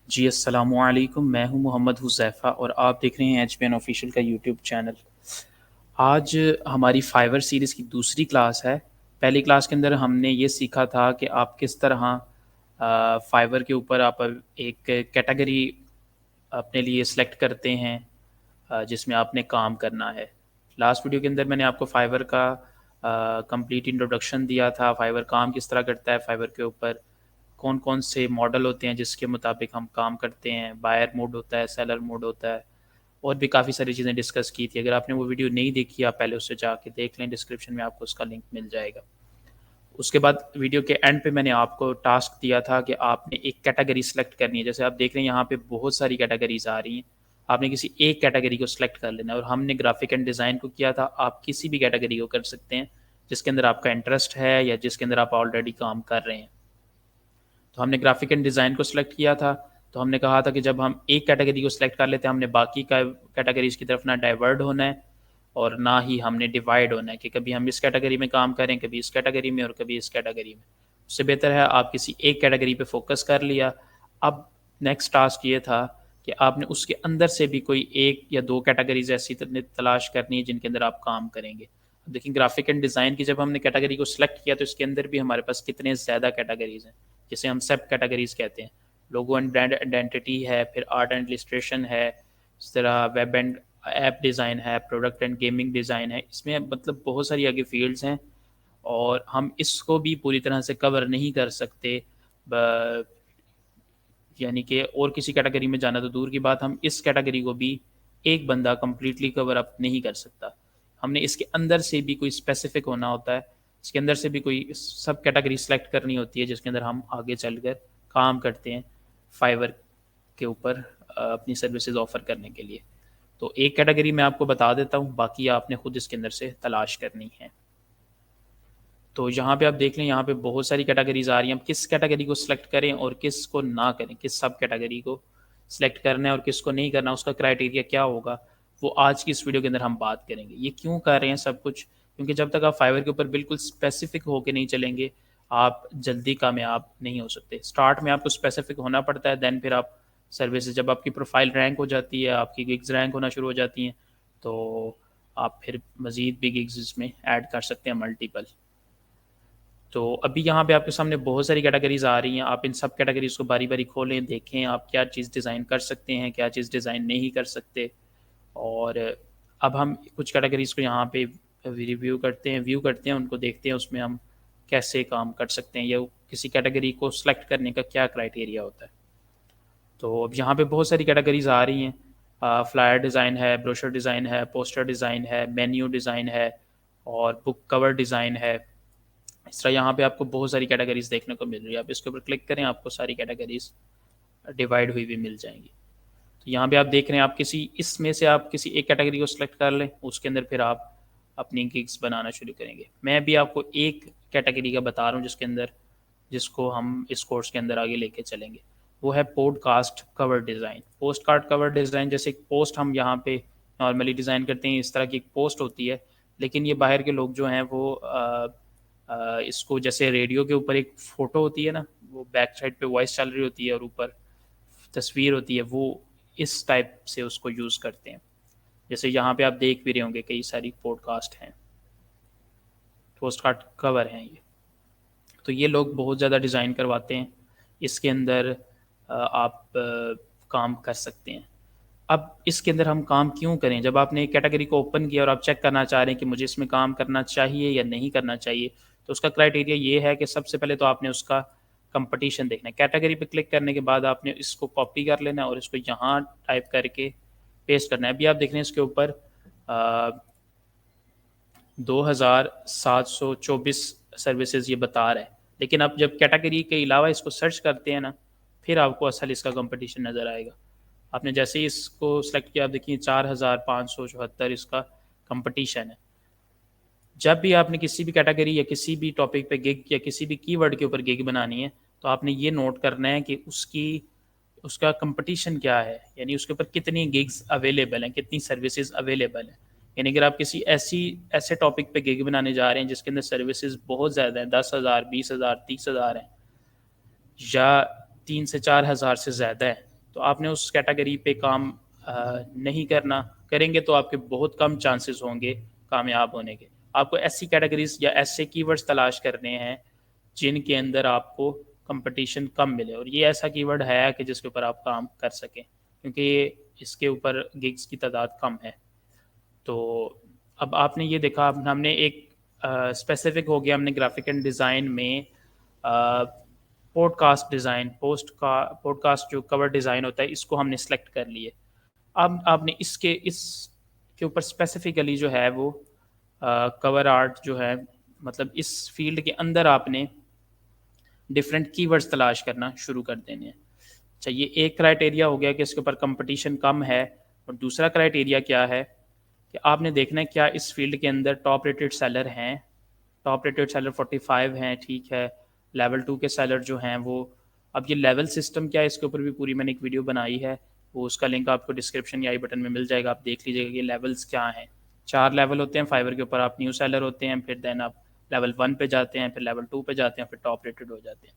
جی السلام علیکم، میں ہوں محمد حذیفہ اور آپ دیکھ رہے ہیں ایچ پی این آفیشیل کا یوٹیوب چینل۔ آج ہماری فائیور سیریز کی دوسری کلاس ہے۔ پہلی کلاس کے اندر ہم نے یہ سیکھا تھا کہ آپ کس طرح فائیور کے اوپر آپ ایک کیٹیگری اپنے لیے سلیکٹ کرتے ہیں جس میں آپ نے کام کرنا ہے۔ لاسٹ ویڈیو کے اندر میں نے آپ کو فائیور کا کمپلیٹ انٹروڈکشن دیا تھا، فائیور کام کس طرح کرتا ہے، فائیور کے اوپر کون کون سے ماڈل ہوتے ہیں جس کے مطابق ہم کام کرتے ہیں، بائر موڈ ہوتا ہے، سیلر موڈ ہوتا ہے، اور بھی کافی ساری چیزیں ڈسکس کی تھی۔ اگر آپ نے وہ ویڈیو نہیں دیکھی آپ پہلے اس سے جا کے دیکھ لیں، ڈسکرپشن میں آپ کو اس کا لنک مل جائے گا۔ اس کے بعد ویڈیو کے اینڈ پہ میں نے آپ کو ٹاسک دیا تھا کہ آپ نے ایک کیٹیگری سلیکٹ کرنی ہے۔ جیسے آپ دیکھ رہے ہیں یہاں پہ بہت ساری کیٹیگریز آ رہی ہیں، آپ نے کسی ایک کیٹیگری کو سلیکٹ کر لینا ہے، اور ہم نے گرافک اینڈ ڈیزائن کو کیا تھا۔ آپ کسی بھی کیٹیگری کو کر سکتے ہیں جس کے اندر آپ کا انٹرسٹ ہے یا جس کے اندر آپ آلریڈی کام کر رہے ہیں۔ تو ہم نے گرافک اینڈ ڈیزائن کو سلیکٹ کیا تھا، تو ہم نے کہا تھا کہ جب ہم ایک کیٹیگری کو سلیکٹ کر لیتے ہیں ہم نے باقی کیٹیگریز کی طرف نہ ڈائیورٹ ہونا ہے اور نہ ہی ہم نے ڈیوائڈ ہونا ہے کہ کبھی ہم اس کیٹیگری میں کام کریں، کبھی اس کیٹیگری میں اور کبھی اس کیٹیگری میں۔ اس سے بہتر ہے آپ کسی ایک کیٹیگری پہ فوکس کر لیا۔ اب نیکسٹ ٹاسک یہ تھا کہ آپ نے اس کے اندر سے بھی کوئی ایک یا دو کیٹیگریز ایسی تلاش کرنی ہے جن کے اندر آپ کام کریں گے۔ اب دیکھیں گرافک اینڈ ڈیزائن کی جب ہم نے کیٹیگری کو سلیکٹ کیا تو اس کے اندر بھی ہمارے پاس کتنے زیادہ کیٹیگریز ہیں، جسے ہم سب کیٹیگریز کہتے ہیں۔ لوگو اینڈ برانڈ آئیڈینٹی ہے، پھر آرٹ اینڈ السٹریشن ہے، اس طرح ویب اینڈ ایپ ڈیزائن ہے، پروڈکٹ اینڈ گیمنگ ڈیزائن ہے۔ اس میں مطلب بہت ساری آگے فیلڈز ہیں اور ہم اس کو بھی پوری طرح سے کور نہیں کر سکتے، یعنی کہ اور کسی کیٹیگری میں جانا تو دور کی بات، ہم اس کیٹیگری کو بھی ایک بندہ کمپلیٹلی کور اپ نہیں کر سکتا۔ ہم نے اس کے اندر سے بھی کوئی اسپیسیفک ہونا ہوتا ہے، اس کے اندر سے بھی کوئی سب کیٹیگری سلیکٹ کرنی ہوتی ہے جس کے اندر ہم آگے چل کر کام کرتے ہیں فائیور کے اوپر اپنی سروسز آفر کرنے کے لیے۔ تو ایک کیٹیگری میں آپ کو بتا دیتا ہوں، باقی آپ نے خود اس کے اندر سے تلاش کرنی ہے۔ تو یہاں پہ آپ دیکھ لیں یہاں پہ بہت ساری کیٹیگریز آ رہی ہیں، اب کس کیٹیگری کو سلیکٹ کریں اور کس کو نہ کریں، کس سب کیٹیگری کو سلیکٹ کرنا ہے اور کس کو نہیں کرنا، اس کا کرائٹیریا کیا ہوگا، وہ آج کی اس ویڈیو کے اندر ہم بات کریں گے۔ یہ کیوں کر رہے ہیں سب کچھ، کیونکہ جب تک آپ فائیور کے اوپر بالکل اسپیسیفک ہو کے نہیں چلیں گے آپ جلدی کامیاب نہیں ہو سکتے۔ اسٹارٹ میں آپ کو اسپیسیفک ہونا پڑتا ہے، دین پھر آپ سروسز، جب آپ کی پروفائل رینک ہو جاتی ہے، آپ کی گگز رینک ہونا شروع ہو جاتی ہیں، تو آپ پھر مزید بھی گگز میں ایڈ کر سکتے ہیں، ملٹیپل۔ تو ابھی یہاں پہ آپ کے سامنے بہت ساری کیٹیگریز آ رہی ہیں، آپ ان سب کیٹیگریز کو باری باری کھولیں، دیکھیں آپ کیا چیز ڈیزائن کر سکتے ہیں، کیا چیز ڈیزائن نہیں کر سکتے۔ اور اب ہم کچھ کیٹیگریز کو یہاں پہ ویو کرتے ہیں، ان کو دیکھتے ہیں اس میں ہم کیسے کام کر سکتے ہیں یا کسی کیٹیگری کو سلیکٹ کرنے کا کیا کرائٹیریا ہوتا ہے۔ تو اب یہاں پہ بہت ساری کیٹیگریز آ رہی ہیں، فلائر ڈیزائن ہے، بروشر ڈیزائن ہے، پوسٹر ڈیزائن ہے، مینیو ڈیزائن ہے، اور بک کور ڈیزائن ہے۔ اس طرح یہاں پہ آپ کو بہت ساری کیٹیگریز دیکھنے کو مل رہی ہے، آپ اس کے اوپر کلک کریں آپ کو ساری کیٹیگریز ڈیوائڈ ہوئی بھی مل جائیں گی۔ تو یہاں پہ آپ دیکھ رہے ہیں، آپ اس میں سے آپ کسی ایک کیٹیگری کو سلیکٹ کر لیں، اس کے اندر پھر آپ اپنی گگز بنانا شروع کریں گے۔ میں بھی آپ کو ایک کیٹیگری کا بتا رہا ہوں جس کو ہم اس کورس کے اندر آگے لے کے چلیں گے، وہ ہے پوڈ کاسٹ کور ڈیزائن۔ پوسٹ کارڈ کور ڈیزائن جیسے ایک پوسٹ ہم یہاں پہ نارملی ڈیزائن کرتے ہیں، اس طرح کی ایک پوسٹ ہوتی ہے، لیکن یہ باہر کے لوگ جو ہیں وہ اس کو جیسے ریڈیو کے اوپر ایک فوٹو ہوتی ہے نا، وہ بیک سائڈ پہ وائس چل رہی ہوتی ہے اور اوپر تصویر ہوتی ہے، وہ اس ٹائپ سے اس کو یوز کرتے ہیں۔ جیسے یہاں پہ آپ دیکھ بھی رہے ہوں گے کئی ساری پوڈ کاسٹ ہیں، پوسٹ کارڈ کور ہیں یہ۔ تو یہ لوگ بہت زیادہ ڈیزائن کرواتے ہیں، اس کے اندر آپ کام کر سکتے ہیں۔ اب اس کے اندر ہم کام کیوں کریں؟ جب آپ نے ایک کیٹیگری کو اوپن کیا اور آپ چیک کرنا چاہ رہے ہیں کہ مجھے اس میں کام کرنا چاہیے یا نہیں کرنا چاہیے، تو اس کا کرائٹیریا یہ ہے کہ سب سے پہلے تو آپ نے اس کا کمپٹیشن دیکھنا ہے۔ کیٹیگری پہ کلک کرنے کے بعد آپ نے اس کو کاپی کر لینا ہے اور اس کو یہاں ٹائپ کر کے پیسٹ کرنا ہے۔ ابھی آپ دیکھ رہے ہیں اس کے اوپر 2724 سروسز یہ بتا رہا ہے، لیکن اب جب کیٹیگری کے علاوہ اس کو سرچ کرتے ہیں نا، پھر آپ کو اصل اس کا کمپٹیشن نظر آئے گا۔ آپ نے جیسے ہی اس کو سلیکٹ کیا، آپ دیکھیں 4574 اس کا کمپٹیشن ہے۔ جب بھی آپ نے کسی بھی کیٹیگری یا کسی بھی ٹاپک پہ گگ یا کسی بھی کی ورڈ کے اوپر گگ بنانی ہے، تو آپ نے یہ نوٹ کرنا ہے کہ اس کا کمپٹیشن کیا ہے، یعنی اس کے اوپر کتنی گگز اویلیبل ہیں، کتنی سروسز اویلیبل ہیں۔ یعنی اگر آپ کسی ایسے ٹاپک پہ گگ بنانے جا رہے ہیں جس کے اندر سروسز بہت زیادہ ہیں، 10,000 20,000 30,000 ہیں، یا 3 سے 4 ہزار سے زیادہ ہے، تو آپ نے اس کیٹیگری پہ کام نہیں کرنا. کریں گے تو آپ کے بہت کم چانسز ہوں گے کامیاب ہونے کے. آپ کو ایسی کیٹیگریز یا ایسے کی ورڈز تلاش کرنے ہیں جن کے اندر آپ کو کمپٹیشن کم ملے, اور یہ ایسا کی ورڈ ہے کہ جس کے اوپر آپ کام کر سکیں, کیونکہ اس کے اوپر گگز کی تعداد کم ہے. تو اب آپ نے یہ دیکھا, ہم نے ایک اسپیسیفک ہو گیا, ہم نے گرافک اینڈ ڈیزائن میں podcast design, podcast جو کور ڈیزائن ہوتا ہے اس کو ہم نے سلیکٹ کر لیے. اب آپ نے اس کے اوپر اسپیسیفکلی جو ہے وہ کور آرٹ جو ہے, مطلب اس فیلڈ کے اندر آپ نے ڈفرینٹ کی ورڈز تلاش کرنا شروع کر دینے ہیں. اچھا, یہ ایک کرائٹیریا ہو گیا کہ اس کے اوپر کمپٹیشن کم ہے. اور دوسرا کرائٹیریا کیا ہے کہ آپ نے دیکھنا ہے کیا اس فیلڈ کے اندر ٹاپ ریٹڈ سیلر ہیں. ٹاپ ریٹڈ سیلر 45 ہیں, ٹھیک ہے. لیول 2 کے سیلر جو ہیں وہ, اب یہ لیول سسٹم کیا ہے اس کے اوپر بھی پوری میں نے ایک ویڈیو بنائی ہے, وہ اس کا لنک آپ کو ڈسکرپشن یا آئی بٹن میں مل جائے گا, آپ دیکھ لیجیے گا کہ لیولز کیا ہیں. 4 لیول ہوتے ہیں فائیور کے اوپر. آپ نیو سیلر ہوتے ہیں, پھر دین آپ لیول 1 پہ جاتے ہیں, پھر لیول 2 پہ جاتے ہیں, پھر ٹاپ ریٹڈ ہو جاتے ہیں.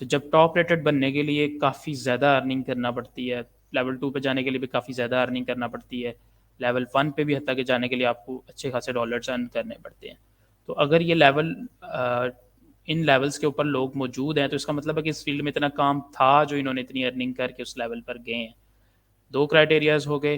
تو جب ٹاپ ریٹڈ بننے کے لیے کافی زیادہ ارننگ کرنا پڑتی ہے, لیول 2 پہ جانے کے لیے بھی کافی زیادہ ارننگ کرنا پڑتی ہے, لیول 1 پہ بھی حتیٰ کہ جانے کے لیے آپ کو اچھے خاصے ڈالرز ارن کرنے پڑتے ہیں. تو اگر یہ لیول ان لیولز کے اوپر لوگ موجود ہیں تو اس کا مطلب ہے کہ اس فیلڈ میں اتنا کام تھا جو انہوں نے اتنی ارننگ کر کے اس لیول پر گئے ہیں. 2 کرائٹیریاز ہو گئے,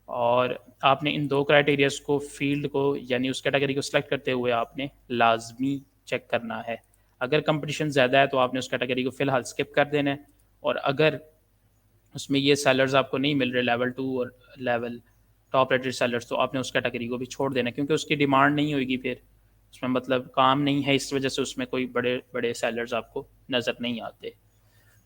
اور آپ نے ان 2 کرائٹیریاز کو, فیلڈ کو یعنی اس کیٹیگری کو سلیکٹ کرتے ہوئے آپ نے لازمی چیک کرنا ہے. اگر کمپٹیشن زیادہ ہے تو آپ نے اس کیٹیگری کو فی الحال اسکپ کر دینا ہے, اور اگر اس میں یہ سیلرز آپ کو نہیں مل رہے لیول 2 اور لیول ٹاپ ریٹڈ سیلرز, تو آپ نے اس کیٹیگری کو بھی چھوڑ دینا, کیونکہ اس کی ڈیمانڈ نہیں ہوئے گی, پھر اس میں مطلب کام نہیں ہے, اس وجہ سے اس میں کوئی بڑے بڑے سیلرز آپ کو نظر نہیں آتے.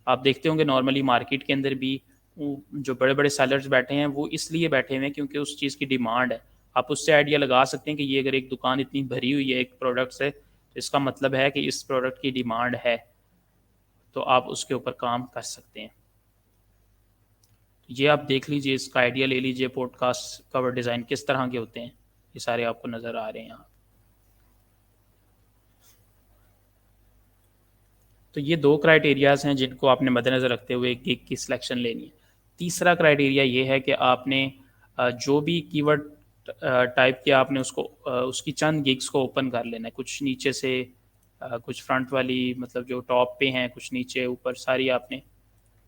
آپ دیکھتے ہوں گے نارملی مارکیٹ کے اندر بھی جو بڑے بڑے سیلرز بیٹھے ہیں وہ اس لیے بیٹھے ہوئے ہیں کیونکہ اس چیز کی ڈیمانڈ ہے. آپ اس سے آئیڈیا لگا سکتے ہیں کہ یہ اگر ایک دکان اتنی بھری ہوئی ہے ایک پروڈکٹ سے, تو اس کا مطلب ہے کہ اس پروڈکٹ کی ڈیمانڈ ہے, تو آپ اس کے اوپر کام کر سکتے ہیں. یہ آپ دیکھ لیجئے, اس کا آئیڈیا لے لیجئے پوڈ کاسٹ کور ڈیزائن کس طرح کے ہوتے ہیں, یہ سارے آپ کو نظر آ رہے ہیں یہاں. تو یہ 2 کرائٹیریاز ہیں جن کو آپ نے مد نظر رکھتے ہوئے گگ کی سلیکشن لینی ہے. تیسرا کرائٹیریا یہ ہے کہ آپ نے جو بھی کی ورڈ ٹائپ کیا, آپ نے اس کی چند گگس کو اوپن کر لینا ہے, کچھ نیچے سے, کچھ فرنٹ والی مطلب جو ٹاپ پہ ہیں, کچھ نیچے اوپر, ساری آپ نے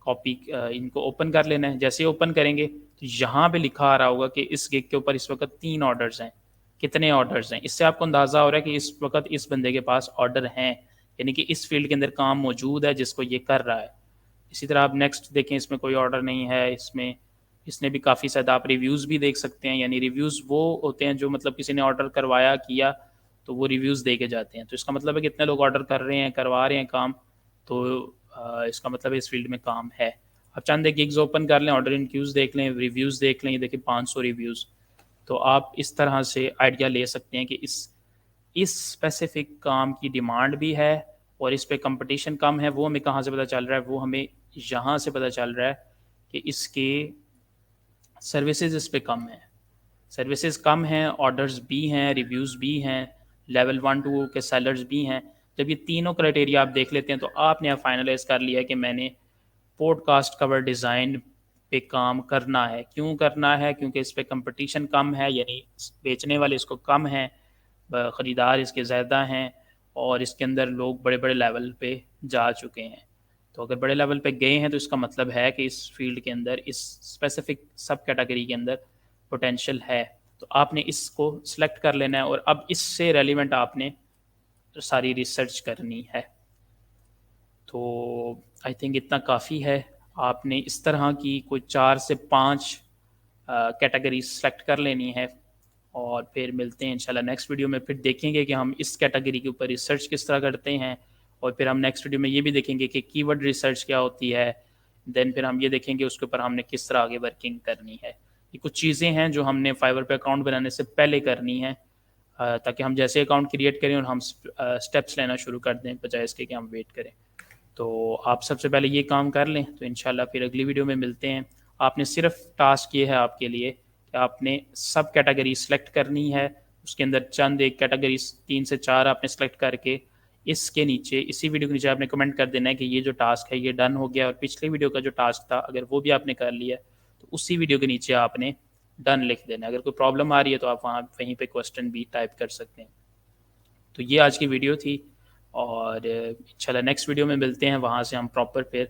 کاپی ان کو اوپن کر لینا ہے. جیسے اوپن کریں گے تو یہاں پہ لکھا آ رہا ہوگا کہ اس گگ کے اوپر اس وقت 3 آرڈرز ہیں. کتنے آرڈرز ہیں, اس سے آپ کو اندازہ ہو رہا ہے کہ اس وقت اس بندے کے پاس آرڈر ہیں, یعنی کہ اس فیلڈ کے اندر کام موجود ہے جس کو یہ کر رہا ہے. اسی طرح آپ نیکسٹ دیکھیں, اس میں کوئی آرڈر نہیں ہے, اس نے بھی کافی زیادہ, آپ ریویوز بھی دیکھ سکتے ہیں, یعنی ریویوز وہ ہوتے ہیں جو مطلب کسی نے آرڈر کروایا کیا تو وہ ریویوز دے کے جاتے ہیں. تو اس کا مطلب ہے کہ اتنے لوگ آرڈر کر رہے ہیں, کروا رہے ہیں کام, تو اس کا مطلب ہے اس فیلڈ میں کام ہے. آپ چند گگز اوپن کر لیں, آرڈر ان کیوز دیکھ لیں, ریویوز دیکھ لیں, یہ دیکھیں 500 ریویوز. تو آپ اس طرح سے آئیڈیا لے سکتے ہیں کہ اس اسپیسیفک کام کی ڈیمانڈ بھی ہے اور اس پہ کمپٹیشن کم ہے. وہ ہمیں کہاں سے پتہ چل رہا ہے, وہ ہمیں یہاں سے پتہ چل رہا ہے کہ اس کے سروسز اس پہ کم ہیں, سروسز کم ہیں, آرڈرز بھی ہیں, ریویوز بھی ہیں, لیول 1-2 کے سیلرز بھی ہیں. جب یہ تینوں کرائٹیریا آپ دیکھ لیتے ہیں تو آپ نے فائنلائز کر لیا کہ میں نے پوڈ کاسٹ کور ڈیزائن پہ کام کرنا ہے. کیوں کرنا ہے؟ کیونکہ اس پہ کمپٹیشن کم ہے, یعنی بیچنے والے اس کو کم ہیں, خریدار اس کے زیادہ ہیں, اور اس کے اندر لوگ بڑے بڑے لیول پہ جا چکے ہیں. تو اگر بڑے لیول پہ گئے ہیں تو اس کا مطلب ہے کہ اس فیلڈ کے اندر, اس اسپیسیفک سب کیٹیگری کے اندر پوٹینشیل ہے. تو آپ نے اس کو سلیکٹ کر لینا ہے, اور اب اس سے ریلیونٹ آپ نے ساری ریسرچ کرنی ہے. تو آئی تھنک اتنا کافی ہے. آپ نے اس طرح کی کوئی 4 سے 5 کیٹیگری سلیکٹ کر لینی ہے, اور پھر ملتے ہیں انشاءاللہ نیکسٹ ویڈیو میں. پھر دیکھیں گے کہ ہم اس کیٹیگری کے اوپر ریسرچ کس طرح کرتے ہیں, اور پھر ہم نیکسٹ ویڈیو میں یہ بھی دیکھیں گے کہ کی ورڈ ریسرچ کیا ہوتی ہے. دین پھر ہم یہ دیکھیں گے اس کے اوپر ہم نے کس طرح آگے ورکنگ کرنی ہے. یہ کچھ چیزیں ہیں جو ہم نے فائیور پہ اکاؤنٹ بنانے سے پہلے کرنی ہے, تاکہ ہم جیسے اکاؤنٹ کریٹ کریں اور ہم سٹیپس لینا شروع کر دیں بجائے اس کے کہ ہم ویٹ کریں. تو آپ سب سے پہلے یہ کام کر لیں, تو انشاءاللہ پھر اگلی ویڈیو میں ملتے ہیں. آپ نے صرف ٹاسک یہ ہے آپ کے لیے کہ آپ نے سب کیٹیگری سلیکٹ کرنی ہے, اس کے اندر چند ایک کیٹیگریز 3 سے 4 آپ نے سلیکٹ کر کے اس کے نیچے، اسی ویڈیو کے نیچے آپ نے کمنٹ کر دینا ہے کہ یہ جو ٹاسک ہے یہ ڈن ہو گیا، اور پچھلے ویڈیو کا جو ٹاسک تھا اگر وہ بھی آپ نے کر لیا تو اسی ویڈیو کے نیچے آپ نے ڈن لکھ دینا ہے۔ اگر کوئی پرابلم آ رہی ہے تو آپ وہیں پہ کوسچن بھی ٹائپ کر سکتے ہیں۔ تو یہ آج کی ویڈیو تھی، اور انشاءاللہ نیکسٹ ویڈیو میں ملتے ہیں، وہاں سے ہم پراپر پھر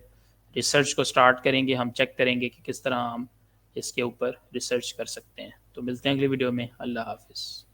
ریسرچ کو سٹارٹ کریں گے، ہم چیک کریں گے کہ کس طرح ہم اس کے اوپر ریسرچ کر سکتے ہیں۔ تو ملتے ہیں اگلی ویڈیو میں، اللہ حافظ۔